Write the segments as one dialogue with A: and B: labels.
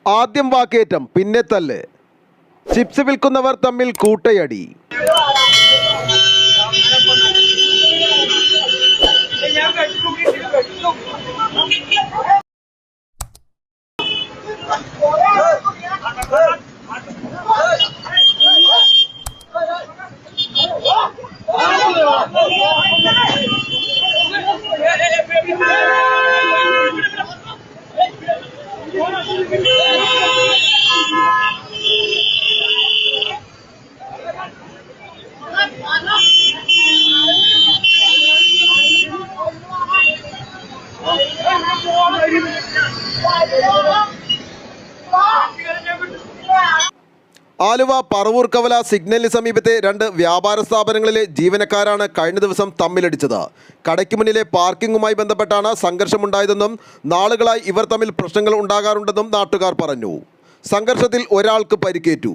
A: ആദ്യം വാക്കേറ്റം, പിന്നെ തല്ല്. ചിപ്സ് വിൽക്കുന്നവർ തമ്മിൽ കൂട്ടയടി. ആലുവ പറവൂർ കവല സിഗ്നലിന് സമീപത്തെ രണ്ട് വ്യാപാര സ്ഥാപനങ്ങളിലെ ജീവനക്കാരാണ് കഴിഞ്ഞ ദിവസം തമ്മിലടിച്ചത്. കടയ്ക്ക് മുന്നിലെ പാർക്കിങ്ങുമായി ബന്ധപ്പെട്ടാണ് സംഘർഷമുണ്ടായതെന്നും നാളുകളായി ഇവർ തമ്മിൽ പ്രശ്നങ്ങൾ ഉണ്ടാകാറുണ്ടെന്നും നാട്ടുകാർ പറഞ്ഞു. സംഘർഷത്തിൽ ഒരാൾക്ക് പരിക്കേറ്റു.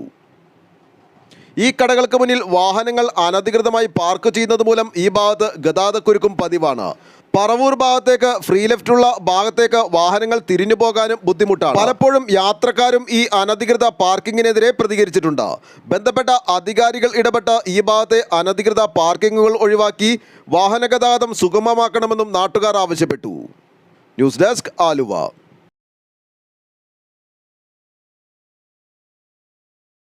A: ഈ കടകൾക്ക് മുന്നിൽ വാഹനങ്ങൾ അനധികൃതമായി പാർക്ക് ചെയ്യുന്നത് മൂലം ഈ ഭാഗത്ത് ഗതാഗതക്കുരുക്കും പതിവാണ്. പറവൂർ ഭാഗത്തേക്ക് ഫ്രീ ലെഫ്റ്റുള്ള ഭാഗത്തേക്ക് വാഹനങ്ങൾ തിരിഞ്ഞു പോകാനും ബുദ്ധിമുട്ടാണ്. പലപ്പോഴും യാത്രക്കാരും ഈ അനധികൃത പാർക്കിങ്ങിനെതിരെ പ്രതികരിച്ചിട്ടുണ്ട്. ബന്ധപ്പെട്ട അധികാരികൾ ഇടപെട്ട് ഈ ഭാഗത്തെ അനധികൃത പാർക്കിങ്ങുകൾ ഒഴിവാക്കി വാഹന ഗതാഗതം സുഗമമാക്കണമെന്നും നാട്ടുകാർ ആവശ്യപ്പെട്ടു. News desk, Aluva.